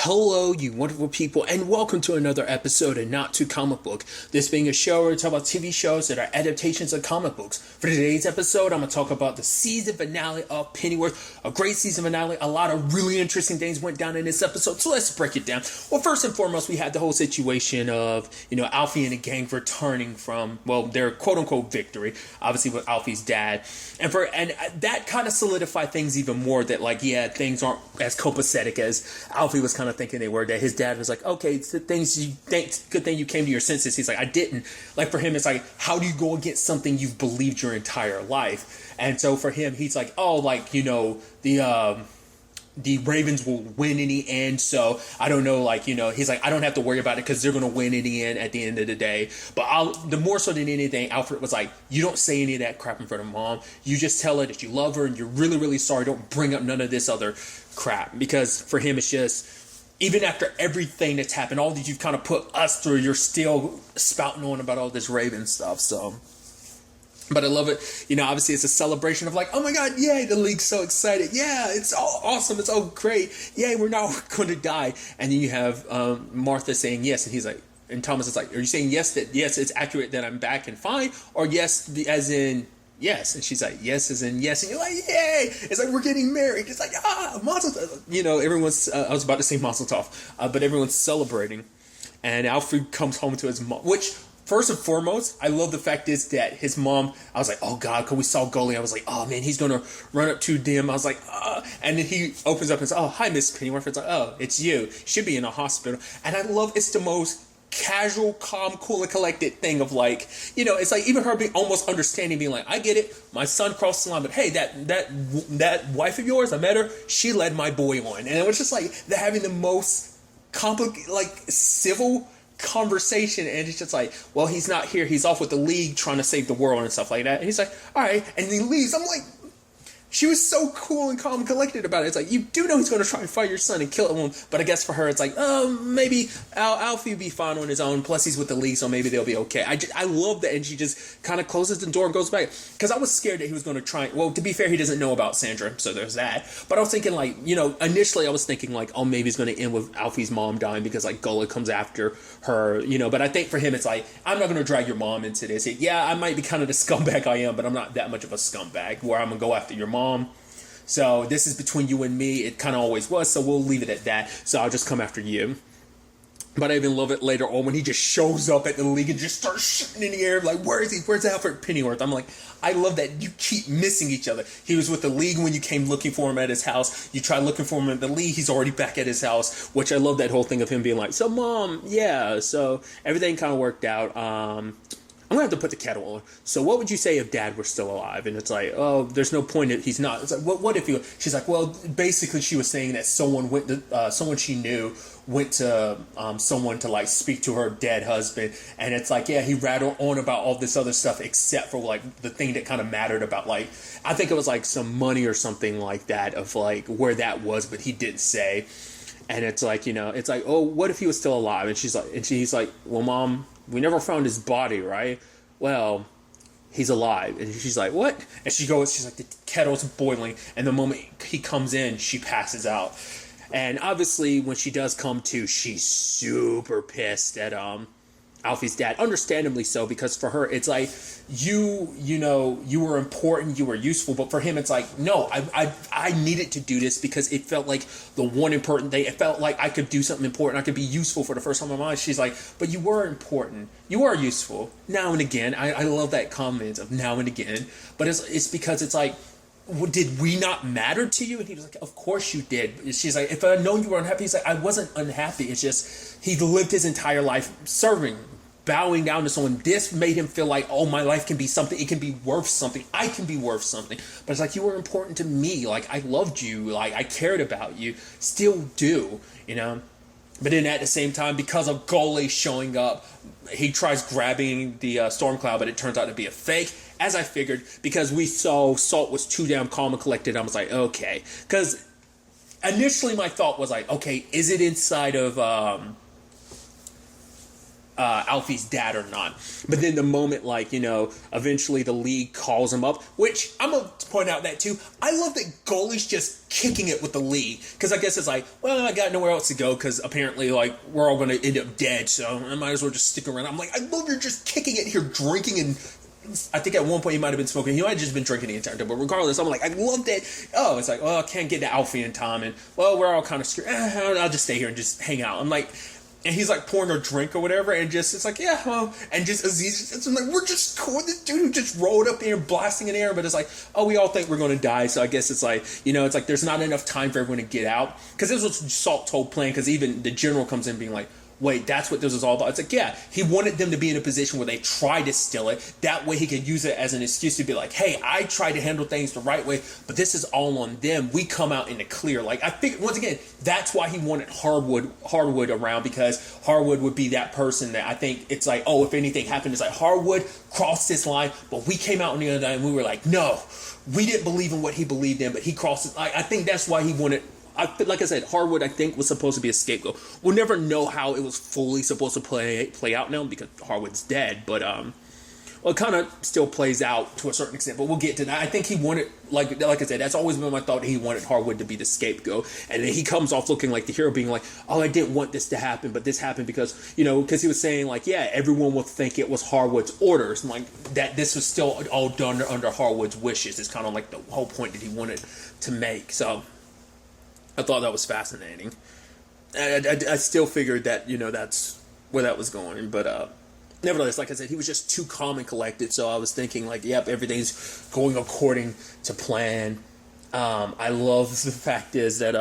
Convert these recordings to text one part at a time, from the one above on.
Hello, you wonderful people, and welcome to another episode of Not Too Comic Book. This being a show where we talk about TV shows that are adaptations of comic books. For today's episode, I'm going to talk about the season finale of Pennyworth. A great season finale. A lot of really interesting things went down in this episode, so let's break it down. Well, first and foremost, we had the whole situation of, Alfie and the gang returning from, their quote-unquote victory, obviously with Alfie's dad. And that kind of solidified things even more that, things aren't as copacetic as Alfie was kind of thinking they were, that his dad was like, okay, it's the things you think, good thing you came to your senses. He's like, I didn't. Like, for him, it's like, how do you go against something you've believed your entire life? And so for him, he's like, the Ravens will win in the end, so I don't know, he's like, I don't have to worry about it because they're going to win in the end at the end of the day. But the more so than anything, Alfred was like, you don't say any of that crap in front of Mom. You just tell her that you love her and you're really, really sorry. Don't bring up none of this other crap. Because for him, it's just, even after everything that's happened, all that you've kind of put us through, you're still spouting on about all this Raven stuff, so... But I love it. Obviously it's a celebration of like, oh my God, yay, the league's so excited. Yeah, it's all awesome. It's all great. Yay, we're not going to die. And then you have Martha saying yes. And he's like, and Thomas is like, are you saying yes, that yes, it's accurate that I'm back and fine? Or yes, as in yes? And she's like, yes as in yes. And you're like, yay. It's like, we're getting married. It's like, Mazel tov. Everyone's, I was about to say Mazel tov, but everyone's celebrating. And Alfred comes home to his mom, which... First and foremost, I love the fact is that his mom, I was like, oh God, because we saw Goalie. I was like, oh man, he's going to run up to Dim. I was like, and then he opens up and says, oh, hi, Miss Pennyworth. It's like, oh, it's you. Should be in a hospital. And I love, it's the most casual, calm, cool, and collected thing of like, it's like even her being almost understanding, being like, I get it. My son crossed the line, but hey, that wife of yours, I met her. She led my boy on. And it was just like, they're having the most complicated, civil conversation, and it's just like, well, he's not here, he's off with the league trying to save the world and stuff like that, and he's like, all right, and he leaves. I'm like, she was so cool and calm and collected about it. It's like, you do know he's going to try and fight your son and kill him, but I guess for her it's like, maybe Alfie will be fine on his own, plus he's with the league, so maybe they'll be okay. I love that, and she just kind of closes the door and goes back, because I was scared that he was going to try, well, to be fair, he doesn't know about Sandra, so there's that, but I was thinking, initially I was thinking, oh, maybe it's going to end with Alfie's mom dying, because, Gola comes after her, but I think for him, it's like, I'm not going to drag your mom into this. Yeah, I might be kind of the scumbag I am, but I'm not that much of a scumbag, where I'm going to go after your mom. So this is between you and me. It kind of always was, so we'll leave it at that. So I'll just come after you. But I even love it later on when he just shows up at the league and just starts shooting in the air. Like, where is he? Where's Alfred Pennyworth? I'm like, I love that you keep missing each other. He was with the league when you came looking for him at his house. You try looking for him at the league. He's already back at his house, which I love that whole thing of him being like, so Mom, yeah. So everything kind of worked out. I'm going to have to put the kettle on. So what would you say if Dad were still alive? And it's like, oh, there's no point if he's not. It's like, what if he... She's like, well, basically she was saying that someone went to... someone she knew went to someone to, speak to her dead husband. And it's like, yeah, he rattled on about all this other stuff except for, the thing that kind of mattered about, I think it was, some money or something like that of, where that was, but he didn't say. And it's like, it's like, oh, what if he was still alive? And he's like, well, Mom... we never found his body, right? Well, he's alive. And she's like, what? And she's like, the kettle's boiling. And the moment he comes in, she passes out. And obviously, when she does come to, she's super pissed at Alfie's dad. Understandably so, because for her, it's like, you were important, you were useful. But for him, it's like, no, I needed to do this because it felt like the one important thing. It felt like I could do something important. I could be useful for the first time in my life. She's like, but you were important. You are useful now and again. I love that comment of now and again. But it's because it's like, did we not matter to you? And he was like, of course you did. And she's like, if I had known you were unhappy, he's like, I wasn't unhappy. It's just, he lived his entire life serving, bowing down to someone. This made him feel like, oh, my life can be something. It can be worth something. I can be worth something. But it's like, you were important to me. I loved you. I cared about you. Still do, But then at the same time, because of Goalie showing up, he tries grabbing the storm cloud, but it turns out to be a fake. As I figured, because we saw Salt was too damn calm and collected, I was like, okay. Because initially my thought was like, okay, is it inside of Alfie's dad or not. But then the moment, like, you know, eventually the league calls him up, which I'm going to point out that too. I love that Goalie's just kicking it with the league. Because I guess it's like, well, I got nowhere else to go because apparently, like, we're all going to end up dead. So I might as well just stick around. I'm like, I love you're just kicking it here, drinking, and I think at one point he might have been smoking. He might have just been drinking the entire time. But regardless, I'm like, I love that. Oh, it's like, well, I can't get to Alfie in time. And, well, we're all kind of screwed. I'll just stay here and just hang out. I'm like... And he's like pouring a drink or whatever, and just it's like, yeah, well, and just Aziz, it's like, we're just cool with this dude who just rolled up there blasting in the air, but it's like, oh, we all think we're going to die, so I guess it's like, you know, it's like there's not enough time for everyone to get out, because this was Salt's whole plan, because even the general comes in being like, wait, that's what this is all about. It's like, yeah, he wanted them to be in a position where they tried to steal it. That way he could use it as an excuse to be like, hey, I tried to handle things the right way, but this is all on them. We come out in the clear. Like, I think, once again, that's why he wanted Hardwood around, because Hardwood would be that person that I think it's like, oh, if anything happened, it's like Hardwood crossed this line, but we came out on the other end and we were like, no, we didn't believe in what he believed in, but he crossed it. I think that's why he wanted... like I said, Hardwood, I think, was supposed to be a scapegoat. We'll never know how it was fully supposed to play out now because Hardwood's dead. But well, it kind of still plays out to a certain extent. But we'll get to that. I think he wanted, like I said, that's always been my thought. He wanted Hardwood to be the scapegoat, and then he comes off looking like the hero, being like, "Oh, I didn't want this to happen, but this happened because because he was saying like, yeah, everyone will think it was Hardwood's orders, and like that this was still all done under Hardwood's wishes." It's kind of like the whole point that he wanted to make. So I thought that was fascinating. I still figured that, that's where that was going. But nevertheless, like I said, he was just too calm and collected. So I was thinking, like, yep, everything's going according to plan. I love the fact is that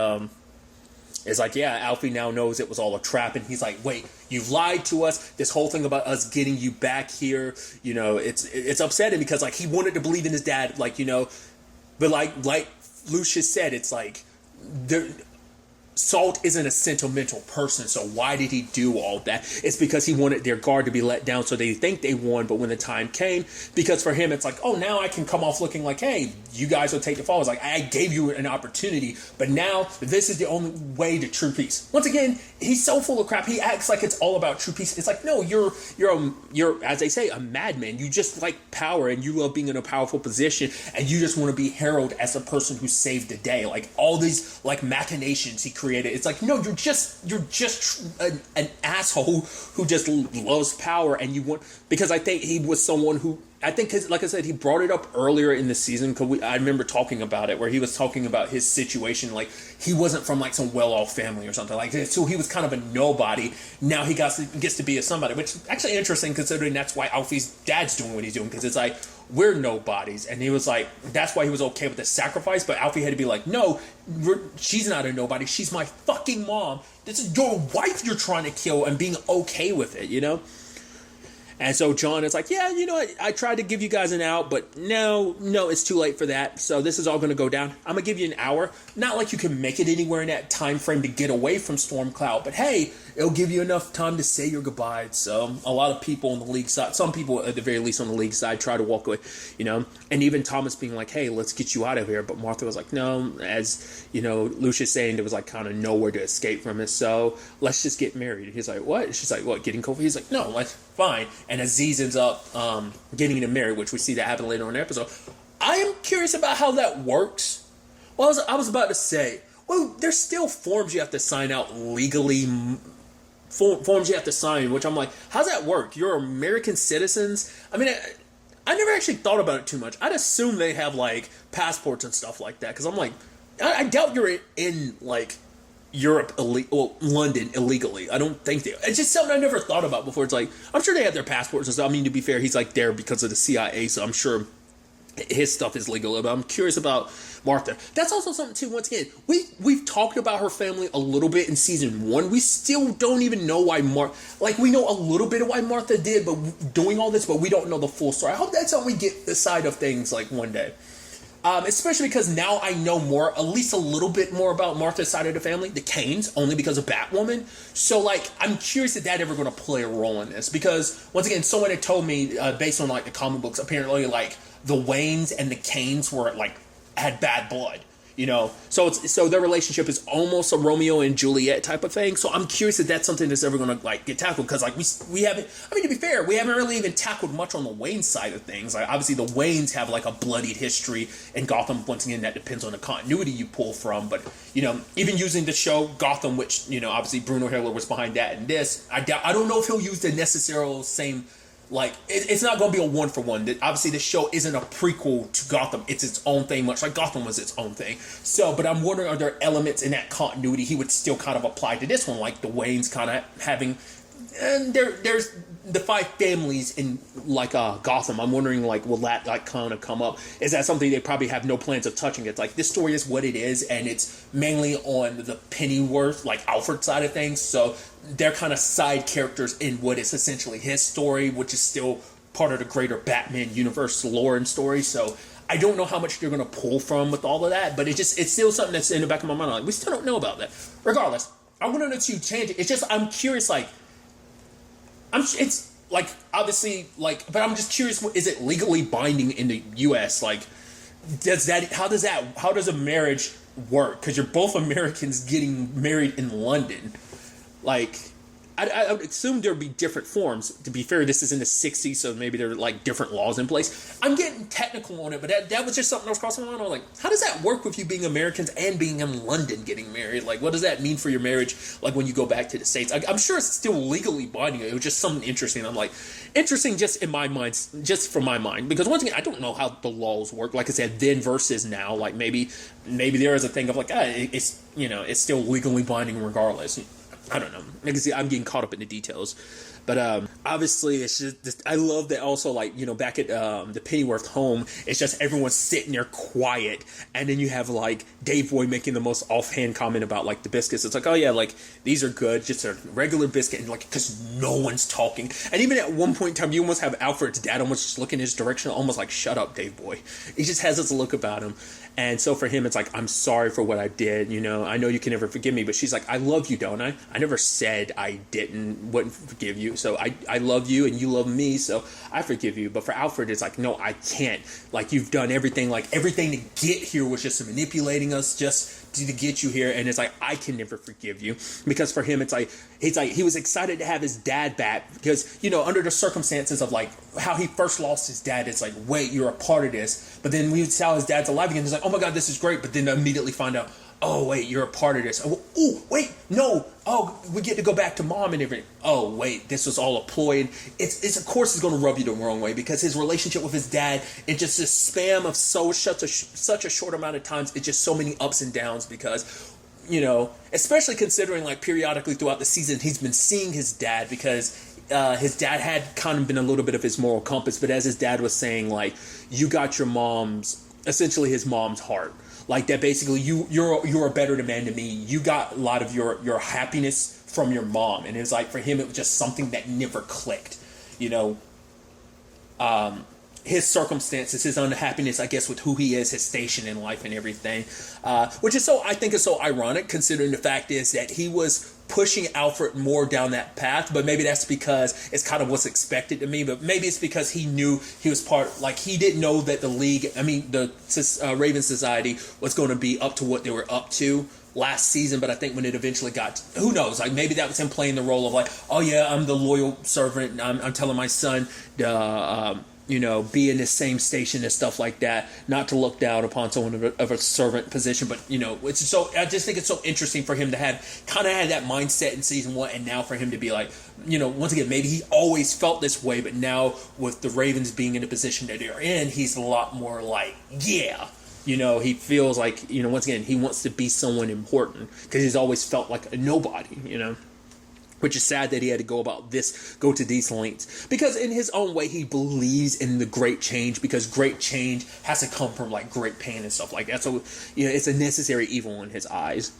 it's like, yeah, Alfie now knows it was all a trap. And he's like, wait, you've lied to us. This whole thing about us getting you back here, it's upsetting because, like, he wanted to believe in his dad, like, but like Lucius said, it's like, Salt isn't a sentimental person, so why did he do all that? It's because he wanted their guard to be let down so they think they won, but when the time came, because for him it's like, oh, now I can come off looking like, hey, you guys will take the fall. It's like, I gave you an opportunity, but now this is the only way to true peace. Once again, he's so full of crap. He acts like it's all about true peace. It's like, no, you're as they say, a madman. You just like power and you love being in a powerful position and you just want to be heralded as a person who saved the day. Like all these like machinations he created. It's like, no, you're just an asshole who just loves power, and you want, because I think he was someone who, I think, like I said, he brought it up earlier in the season because I remember talking about it, where he was talking about his situation, like he wasn't from like some well-off family or something like that, so he was kind of a nobody. Now he gets to be a somebody, which is actually interesting considering that's why Alfie's dad's doing what he's doing, because it's like, we're nobodies, and he was like, that's why he was okay with the sacrifice, but Alfie had to be like, no, she's not a nobody, she's my fucking mom, this is your wife you're trying to kill, and being okay with it, And so John is like, yeah, I tried to give you guys an out, but no, it's too late for that. So this is all going to go down. I'm going to give you an hour. Not like you can make it anywhere in that time frame to get away from Stormcloud, but hey, it'll give you enough time to say your goodbyes. So a lot of people on the league side, some people at the very least on the league side, try to walk away, and even Thomas being like, hey, let's get you out of here. But Martha was like, no, as, Lucius saying there was like kind of nowhere to escape from it. So let's just get married. He's like, what? She's like, what, getting cold? He's like, no, let's fine. And Aziz ends up getting him married, which we see that happen later on in the episode. I am curious about how that works. Well, I was about to say, well, there's still forms you have to sign out legally, forms you have to sign, which I'm like, how's that work? You're American citizens? I mean, I never actually thought about it too much. I'd assume they have, like, passports and stuff like that, because I'm like, I doubt you're in like, Europe, London illegally. I don't think they. It's just something I never thought about before. It's like, I'm sure they have their passports and stuff. I mean, to be fair, he's like there because of the CIA, so I'm sure his stuff is legal. But I'm curious about Martha. That's also something too. Once again, we've talked about her family a little bit in season 1. We still don't even know why we know a little bit of why Martha did, but doing all this, but we don't know the full story. I hope that's how we get the side of things like one day. Especially because now I know more, at least a little bit more about Martha's side of the family, the Canes, only because of Batwoman. So, like, I'm curious if that ever going to play a role in this. Because, once again, someone had told me, based on, like, the comic books, apparently, like, the Waynes and the Canes were, like, had bad blood. So their relationship is almost a Romeo and Juliet type of thing. So I'm curious if that's something that's ever going to like get tackled, because like we haven't. I mean, to be fair, we haven't really even tackled much on the Wayne side of things. Like obviously the Waynes have like a bloodied history in Gotham. Once again, that depends on the continuity you pull from. But even using the show Gotham, which obviously Bruno Heller was behind that and this, I don't know if he'll use the necessary same. Like, it's not going to be a one-for-one. Obviously, the show isn't a prequel to Gotham. It's its own thing, much like Gotham was its own thing. So, but I'm wondering, are there elements in that continuity he would still kind of apply to this one? Like, the Waynes kind of having... And there's the five families in, like, Gotham. I'm wondering, like, will that, like, kind of come up? Is that something they probably have no plans of touching? It's like, this story is what it is, and it's mainly on the Pennyworth, like, Alfred side of things. So they're kind of side characters in what is essentially his story, which is still part of the greater Batman universe lore and story. So I don't know how much they're going to pull from with all of that, but it's still something that's in the back of my mind. Like, we still don't know about that. Regardless, I wanted to change it. It's just, I'm curious, like, it's like obviously like, but I'm just curious, is it legally binding in the U.S.? Like, how does a marriage work? Because you're both Americans getting married in London. Like, I would assume there'd be different forms. To be fair, this is in the 60s, so maybe there are like different laws in place. I'm getting technical on it, but that was just something that was crossing my mind. I was like, how does that work with you being Americans and being in London getting married? Like, what does that mean for your marriage, like when you go back to the States? I'm sure it's still legally binding. It was just something interesting. I'm like, interesting just in my mind, just from my mind. Because once again, I don't know how the laws work. Like I said, then versus now. Like maybe there is a thing of like, it's still legally binding regardless. I don't know. Like I see, I'm getting caught up in the details, but obviously it's just I love that also, like, back at the Pennyworth home, it's just everyone's sitting there quiet, and then you have like Dave Boy making the most offhand comment about like the biscuits. It's like, oh yeah, like these are good, just a regular biscuit, and like because no one's talking, and even at one point in time you almost have Alfred's dad almost just looking in his direction, almost like, shut up, Dave Boy. He just has this look about him. And so for him, it's like, I'm sorry for what I did. I know you can never forgive me. But she's like, I love you, don't I? I never said I wouldn't forgive you. So I love you and you love me. So I forgive you. But for Alfred, it's like, no, I can't. Like, you've done everything. Like, everything to get here was just manipulating us just to get you here. And it's like, I can never forgive you. Because for him, it's like he was excited to have his dad back. Because, under the circumstances of like how he first lost his dad, it's like, wait, you're a part of this. But then we tell his dad's alive again. It's like, oh my God, this is great. But then immediately find out, oh wait, you're a part of this. Oh wait, no. Oh, we get to go back to mom and everything. Oh wait, this was all a ploy. And it's of course it's going to rub you the wrong way, because his relationship with his dad, it's just this spam of such a short amount of times. It's just so many ups and downs, because especially considering like periodically throughout the season he's been seeing his dad, because his dad had kind of been a little bit of his moral compass. But as his dad was saying, like, you got your essentially his mom's heart. Like that basically you're a better man than me. You got a lot of your happiness from your mom. And it was like, for him, it was just something that never clicked. His circumstances, his unhappiness, I guess, with who he is, his station in life and everything. Which is I think is so ironic, considering the fact is that he was pushing Alfred more down that path. But maybe that's because it's kind of what's expected to me. But maybe it's because he knew he was he didn't know that the league, the Raven Society was going to be up to what they were up to last season. But I think when it eventually got, who knows, like maybe that was him playing the role of like, oh yeah, I'm the loyal servant. I'm telling my son, be in the same station and stuff like that, not to look down upon someone of a servant position. But, it's I just think it's so interesting for him to had that mindset in season 1, and now for him to be like, once again, maybe he always felt this way, but now with the Ravens being in the position that they're in, he's a lot more like, yeah. He feels like, once again, he wants to be someone important, because he's always felt like a nobody, Which is sad that he had to go to these lengths. Because in his own way, he believes in the great change, because great change has to come from like great pain and stuff like that. So, it's a necessary evil in his eyes.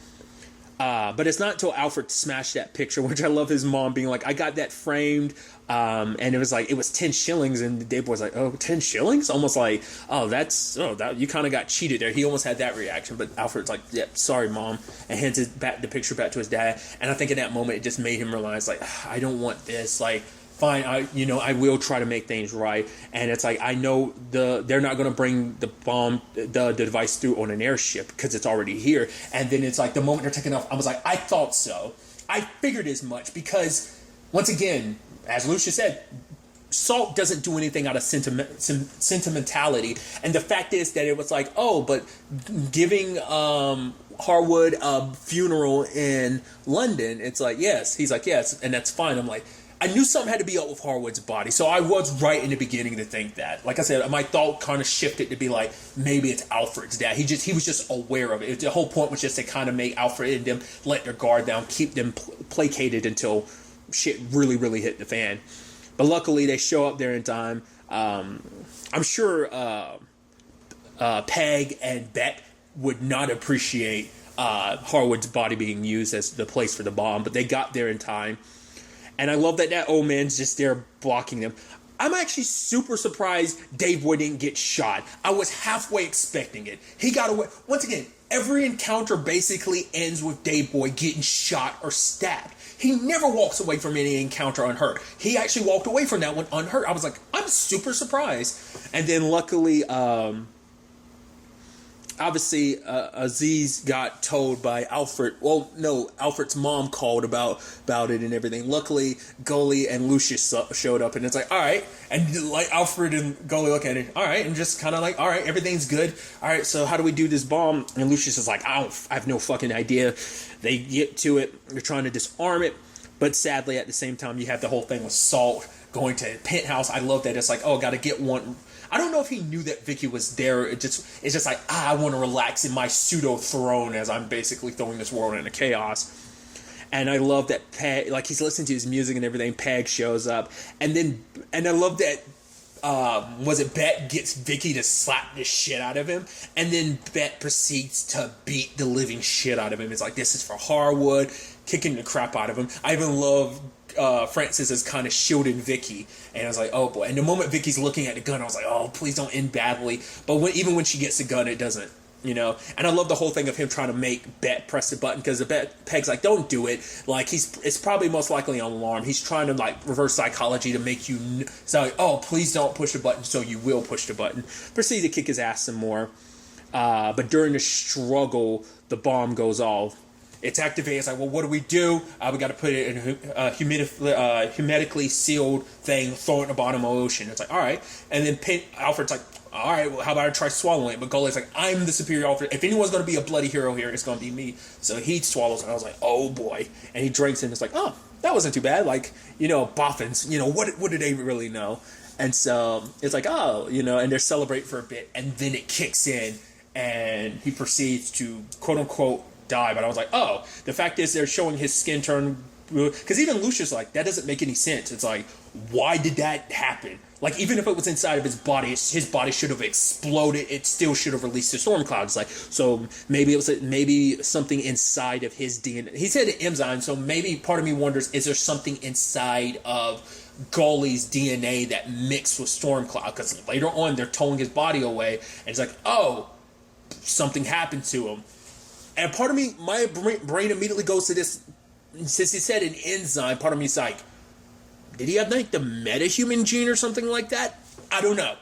But it's not until Alfred smashed that picture, which I love his mom being like, I got that framed. And it was like, it was 10 shillings. And Dave was like, oh, 10 shillings? Almost like, that you kind of got cheated there. He almost had that reaction. But Alfred's like, yeah, sorry, mom. And hands the picture back to his dad. And I think in that moment, it just made him realize, like, I don't want this. Like, fine, I will try to make things right. And it's like, I know they're not going to bring the device through on an airship because it's already here. And then it's like the moment they're taking off, I was like, I thought so. I figured as much because, once again, as Lucia said, Salt doesn't do anything out of sentimentality. And the fact is that it was like, oh, but giving Harwood a funeral in London, it's like, yes. He's like, yes, and that's fine. I'm like, I knew something had to be up with Harwood's body, so I was right in the beginning to think that. Like I said, my thought kind of shifted to be like, maybe it's Alfred's dad. He was just aware of it. The whole point was just to kind of make Alfred and them let their guard down, keep them placated until shit really, really hit the fan. But luckily, they show up there in time. I'm sure Peg and Bet would not appreciate Harwood's body being used as the place for the bomb, but they got there in time. And I love that old man's just there blocking them. I'm actually super surprised Dave Boy didn't get shot. I was halfway expecting it. He got away. Once again, every encounter basically ends with Dave Boy getting shot or stabbed. He never walks away from any encounter unhurt. He actually walked away from that one unhurt. I was like, I'm super surprised. And then luckily, obviously, Aziz got told by Alfred. Well, no, Alfred's mom called about it and everything. Luckily, Gully and Lucius showed up, and it's like, all right. And like Alfred and Gully look at it, all right, and just kind of like, all right, everything's good. All right, so how do we do this bomb? And Lucius is like, I have no fucking idea. They get to it. They're trying to disarm it, but sadly, at the same time, you have the whole thing with Salt going to Penthouse. I love that. It's like, oh, got to get one. I don't know if he knew that Vicky was there. It's just like, I want to relax in my pseudo throne as I'm basically throwing this world into chaos. And I love that Peg, like he's listening to his music and everything. Peg shows up, and I love that. Was it Bet gets Vicky to slap the shit out of him, and then Bet proceeds to beat the living shit out of him. It's like, this is for Harwood, kicking the crap out of him. I even love Francis is kind of shielding Vicky, and I was like, oh boy. And the moment Vicky's looking at the gun, I was like, oh, please don't end badly. But even when she gets the gun, it doesn't, And I love the whole thing of him trying to make Bet press the button, because Peg's like, don't do it. Like, it's probably most likely an alarm. He's trying to like reverse psychology to make you so like, oh, please don't push the button, so you will push the button. Proceed to kick his ass some more. But during the struggle, the bomb goes off. It's activated. It's like, well, what do? We got to put it in a hermetically sealed thing, throw it in the bottom of the ocean. It's like, all right. And then Alfred's like, all right, well, how about I try swallowing it? But Gully's like, I'm the superior Alfred. If anyone's going to be a bloody hero here, it's going to be me. So he swallows, and I was like, oh boy. And he drinks it, and it's like, oh, that wasn't too bad. Like, boffins, what do they really know? And so it's like, oh, and they're celebrating for a bit, and then it kicks in, and he proceeds to, quote unquote, die. But I was like, oh, the fact is they're showing his skin turn blue, because even Lucius like, that doesn't make any sense. It's like, why did that happen? Like, even if it was inside of his body should have exploded. It still should have released the storm clouds. Like, so maybe it was maybe something inside of his DNA. He said an enzyme, so maybe part of me wonders, is there something inside of Gully's DNA that mixed with Stormcloud? Because later on they're towing his body away, and it's like, oh, something happened to him. And part of me, my brain immediately goes to this, since he said an enzyme, part of me is like, did he have like the metahuman gene or something like that? I don't know.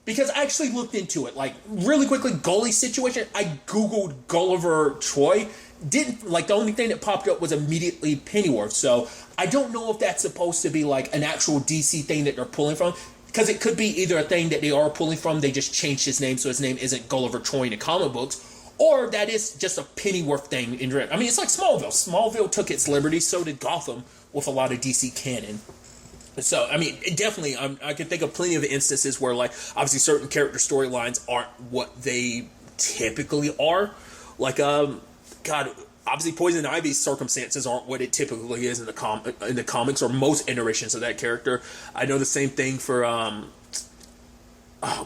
Because I actually looked into it. Like, really quickly, Gully's situation, I Googled Gulliver Troy. The only thing that popped up was immediately Pennyworth. So I don't know if that's supposed to be like an actual DC thing that they're pulling from. Because it could be either a thing that they are pulling from, they just changed his name so his name isn't Gulliver Troy in the comic books. Or that is just a Pennyworth thing. I mean, it's like Smallville. Smallville took its liberties, so did Gotham, with a lot of DC canon. So, I mean, definitely, I can think of plenty of instances where, like, obviously certain character storylines aren't what they typically are. Like, obviously Poison Ivy's circumstances aren't what it typically is in the comics, or most iterations of that character. I know the same thing for,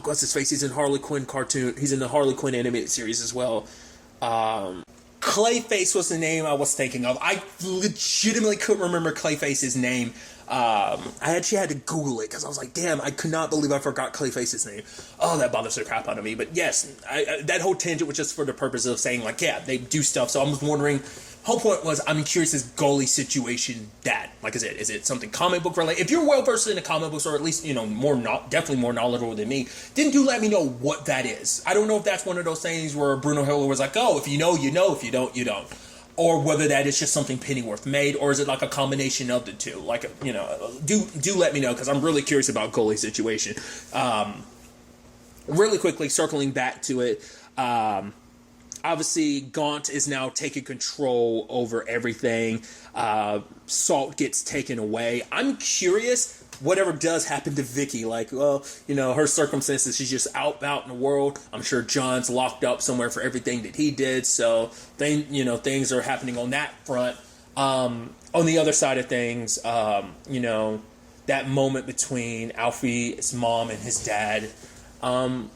what's his face? He's in Harley Quinn cartoon. He's in the Harley Quinn animated series as well. Clayface was the name I was thinking of. I legitimately couldn't remember Clayface's name. I actually had to Google it because I was like, damn, I could not believe I forgot Clayface's name. Oh, that bothers the crap out of me. But yes, that whole tangent was just for the purpose of saying, like, yeah, they do stuff. So I was wondering, whole point was, I'm curious, is Goalie situation that, like I said, is it something comic book related? If you're well versed in the comic books, or at least, definitely more knowledgeable than me, then do let me know what that is. I don't know if that's one of those things where Bruno Hiller was like, oh, if you know, you know, if you don't, you don't. Or whether that is just something Pennyworth made, or is it like a combination of the two? Like, do let me know, because I'm really curious about Goalie situation. Really quickly, circling back to it, obviously, Gaunt is now taking control over everything. Salt gets taken away. I'm curious, whatever does happen to Vicky, like, well, her circumstances, she's just out in the world. I'm sure John's locked up somewhere for everything that he did. So, things are happening on that front. On the other side of things, that moment between Alfie's mom and his dad, and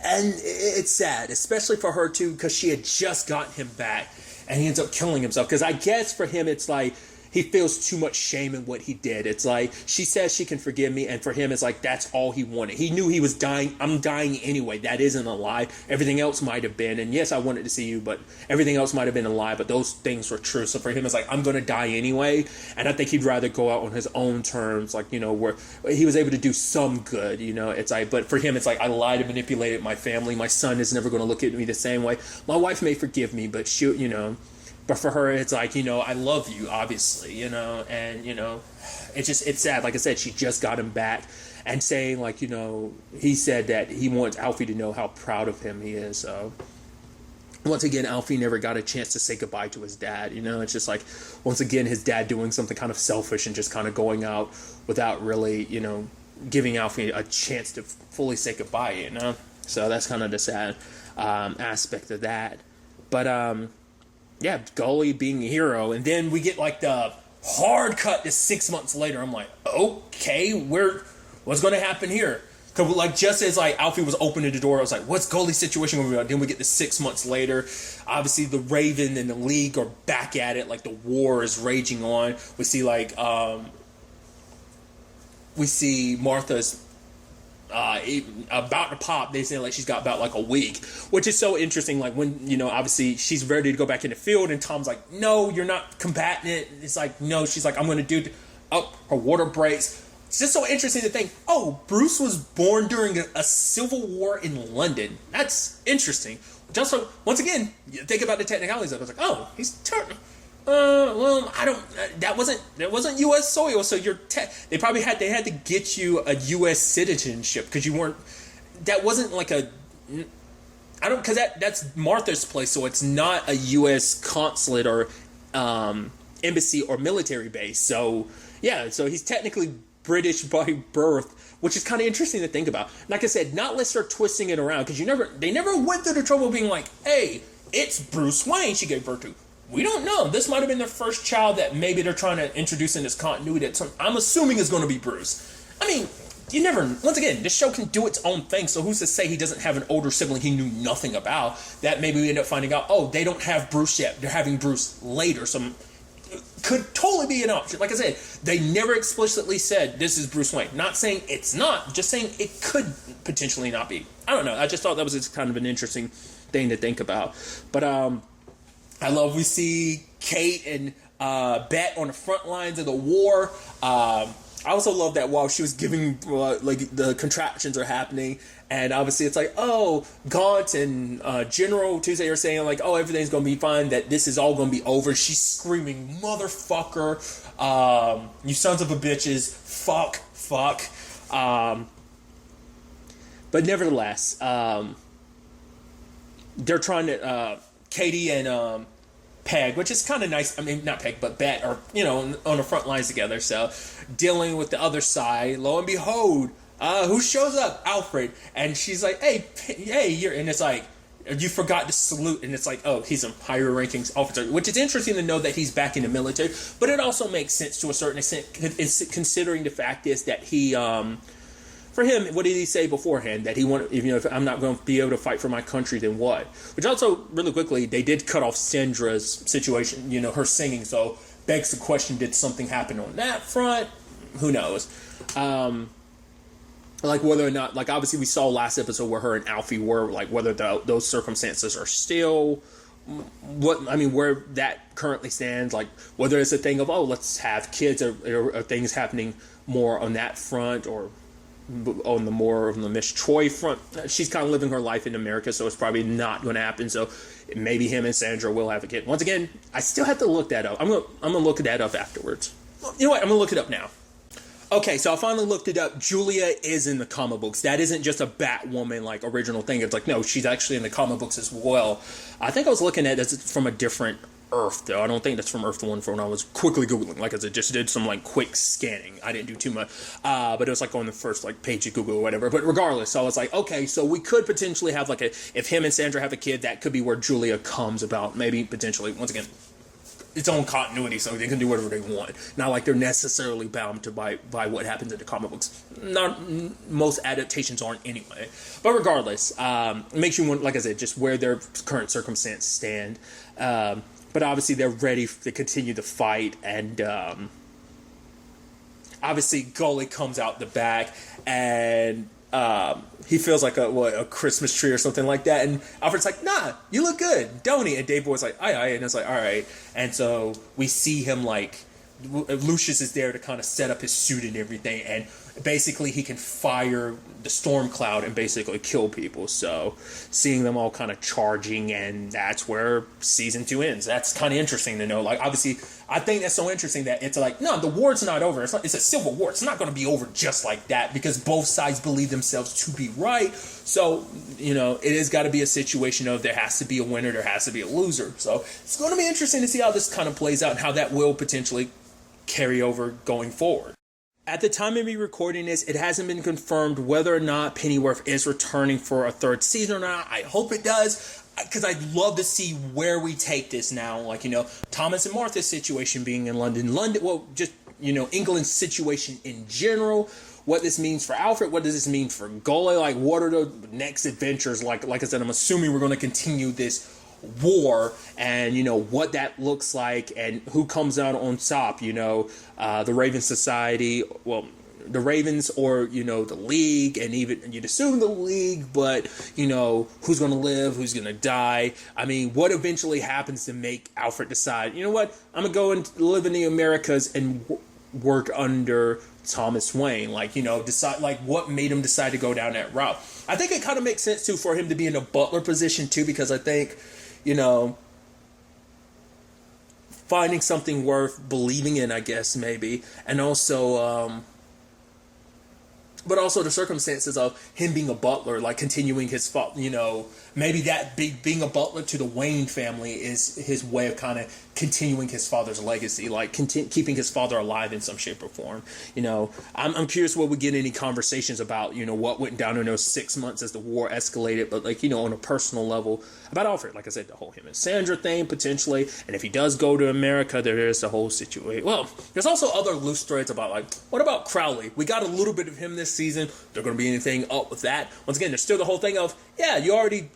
it's sad, especially for her too, because she had just gotten him back, and he ends up killing himself. Because I guess for him, it's like he feels too much shame in what he did. It's like, she says she can forgive me, and for him, it's like that's all he wanted. He knew he was dying. I'm dying anyway. That isn't a lie. Everything else might have been, and yes, I wanted to see you, but everything else might have been a lie, but those things were true. So for him, it's like, I'm going to die anyway, and I think he'd rather go out on his own terms, like, where he was able to do some good, it's like, but for him, it's like, I lied and manipulated my family. My son is never going to look at me the same way. My wife may forgive me, but she, but for her, it's like, I love you, obviously, and, it's sad. Like I said, she just got him back, and saying, like, he said that he wants Alfie to know how proud of him he is. So, once again, Alfie never got a chance to say goodbye to his dad. It's just like, once again, his dad doing something kind of selfish and just kind of going out without really, giving Alfie a chance to fully say goodbye, So, that's kind of the sad aspect of that. But, yeah, Goalie being a hero. And then we get like the hard cut to 6 months later. I'm like, okay, what's going to happen here? Because like, just as like Alfie was opening the door, I was like, what's Goalie's situation going to be? Then we get to 6 months later. Obviously, the Raven and the League are back at it. Like, the war is raging on. We see like, Martha's about to pop. They say like she's got about like a week, which is so interesting. Like, when obviously she's ready to go back in the field, and Tom's like, no, you're not combating it. It's like, no, she's like, I'm gonna do her water breaks. It's just so interesting to think, Bruce was born during a civil war in London. That's interesting. Just so, once again, you think about the technicalities of it. I was like, he's turning. Well, I don't. That wasn't U.S. soil, so they probably had to get you a U.S. citizenship, because you weren't. That wasn't like a. I don't, because that's Martha's place, so it's not a U.S. consulate or embassy or military base. So yeah, so he's technically British by birth, which is kind of interesting to think about. Like I said, not let's start twisting it around, because they never went through the trouble of being like, hey, it's Bruce Wayne she gave birth to. We don't know. This might have been their first child that maybe they're trying to introduce in this continuity. I'm assuming is going to be Bruce. I mean, you never. Once again, this show can do its own thing. So who's to say he doesn't have an older sibling he knew nothing about? That maybe we end up finding out. They don't have Bruce yet. They're having Bruce later. So could totally be an option. Like I said, they never explicitly said this is Bruce Wayne. Not saying it's not. Just saying it could potentially not be. I don't know. I just thought that was just kind of an interesting thing to think about. But I love we see Kate and Bet on the front lines of the war. I also love that while she was giving, like, the contractions are happening, and obviously it's like, Gaunt and General Tuesday are saying, like, everything's going to be fine, that this is all going to be over. She's screaming, motherfucker, you sons of a bitches, fuck. But nevertheless, they're trying to... Katie and Peg, which is kind of nice. I mean, not Peg, but Bet are, on the front lines together. So, dealing with the other side, lo and behold, who shows up? Alfred. And she's like, hey, you're... And it's like, you forgot to salute. And it's like, he's a higher ranking officer. Which is interesting to know that he's back in the military. But it also makes sense to a certain extent, considering the fact is that he... For him, what did he say beforehand? That he wanted, if I'm not going to be able to fight for my country, then what? Which also, really quickly, they did cut off Sandra's situation, her singing. So, begs the question, did something happen on that front? Who knows? Like, whether or not, like, obviously we saw last episode where her and Alfie were, like, whether those circumstances are still where that currently stands, like whether it's a thing of, oh, let's have kids, or things happening more on that front, or on the more of the Miss Troy front. She's kind of living her life in America, so it's probably not going to happen. So maybe him and Sandra will have a kid. Once again, I still have to look that up. I'm gonna look that up afterwards. You know what? I'm gonna look it up now. Okay, so I finally looked it up. Julia is in the comic books. That isn't just a Batwoman like original thing. It's like, no, she's actually in the comic books as well. I think I was looking at it from a different Earth, though. I don't think that's from Earth 1 for when I was quickly Googling. Like, as I just did some like quick scanning. I didn't do too much. But it was like on the first like page of Google or whatever. But regardless, so I was like, okay, so we could potentially have like if him and Sandra have a kid, that could be where Julia comes about. Maybe potentially, once again, its own continuity, so they can do whatever they want. Not like they're necessarily bound to by what happens in the comic books. Not most adaptations aren't anyway. But regardless, it makes you want, like I said, just where their current circumstances stand. But obviously they're ready to continue the fight, and obviously Gully comes out the back, and he feels like a Christmas tree or something like that, and Alfred's like, nah, you look good, don't he? And Dave Boy's like, aye, and it's like, all right. And so we see him, like, Lucius is there to kind of set up his suit and everything, and basically he can fire the storm cloud and basically kill people. So seeing them all kind of charging, and that's where season 2 ends. That's kind of interesting to know. Like, obviously, I think that's so interesting that it's like, no, the war's not over. It's a civil war. It's not going to be over just like that, because both sides believe themselves to be right. So, it has got to be a situation of there has to be a winner, there has to be a loser. So it's going to be interesting to see how this kind of plays out and how that will potentially carry over going forward. At the time of me recording this, it hasn't been confirmed whether or not Pennyworth is returning for a third season or not. I hope it does, because I'd love to see where we take this now. Like, Thomas and Martha's situation being in London, well, just, England's situation in general, what this means for Alfred, what does this mean for Gully, like, what are the next adventures? Like I said, I'm assuming we're going to continue this war, and what that looks like, and who comes out on top. The Raven Society, well, the Ravens, or the League, and even you'd assume the League, but who's going to live, who's going to die. I mean, what eventually happens to make Alfred decide, what, I'm gonna go and live in the Americas and work under Thomas Wayne, decide, what made him decide to go down that route. I think it kind of makes sense too for him to be in a butler position too, because I think finding something worth believing in, I guess, maybe. And also, but also the circumstances of him being a butler, like continuing his, maybe that being a butler to the Wayne family is his way of kind of continuing his father's legacy, like keeping his father alive in some shape or form. I'm curious whether we get any conversations about, what went down in those 6 months as the war escalated, but on a personal level about Alfred, like I said, the whole him and Sandra thing potentially, and if he does go to America, there is the whole situation. Well, there's also other loose threads about, what about Crowley? We got a little bit of him this season. There going to be anything up with that? Once again, there's still the whole thing of, yeah, you already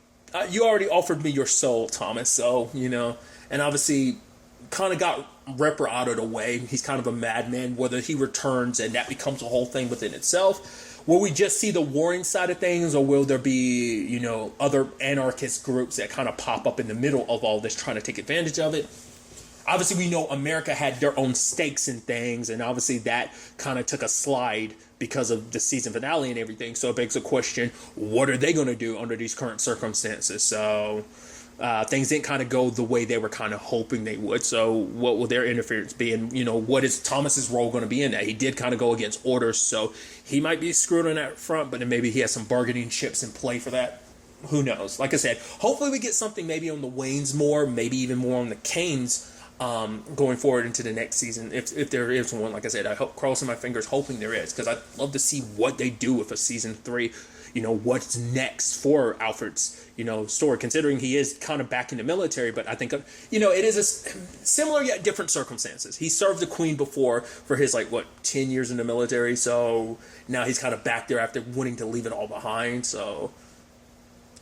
offered me your soul, Thomas. So, and obviously kind of got Ripper out of the way. He's kind of a madman. Whether he returns and that becomes a whole thing within itself. Will we just see the warring side of things, or will there be, other anarchist groups that kind of pop up in the middle of all this trying to take advantage of it? Obviously, we know America had their own stakes in things, and obviously that kind of took a slide because of the season finale and everything. So it begs the question, what are they going to do under these current circumstances? So things didn't kind of go the way they were kind of hoping they would. So what will their interference be? And, what is Thomas's role going to be in that? He did kind of go against orders, so he might be screwed on that front, but then maybe he has some bargaining chips in play for that. Who knows? Like I said, hopefully we get something maybe on the Waynes more, maybe even more on the Canes, going forward into the next season, if there is one. Like I said, I hope, crossing my fingers, hoping there is, because I'd love to see what they do with a season 3. What's next for Alfred's, story, considering he is kind of back in the military. But I think, it is a similar yet different circumstances. He served the Queen before for his, 10 years in the military. So now he's kind of back there after wanting to leave it all behind. So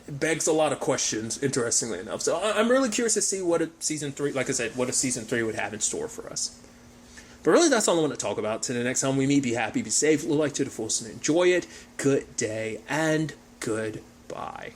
it begs a lot of questions, interestingly enough. So I'm really curious to see what a season 3, like I said, what a season 3 would have in store for us. But really, that's all I want to talk about. Till the next time we meet, be happy, be safe, live life to the fullest, and enjoy it. Good day, and goodbye.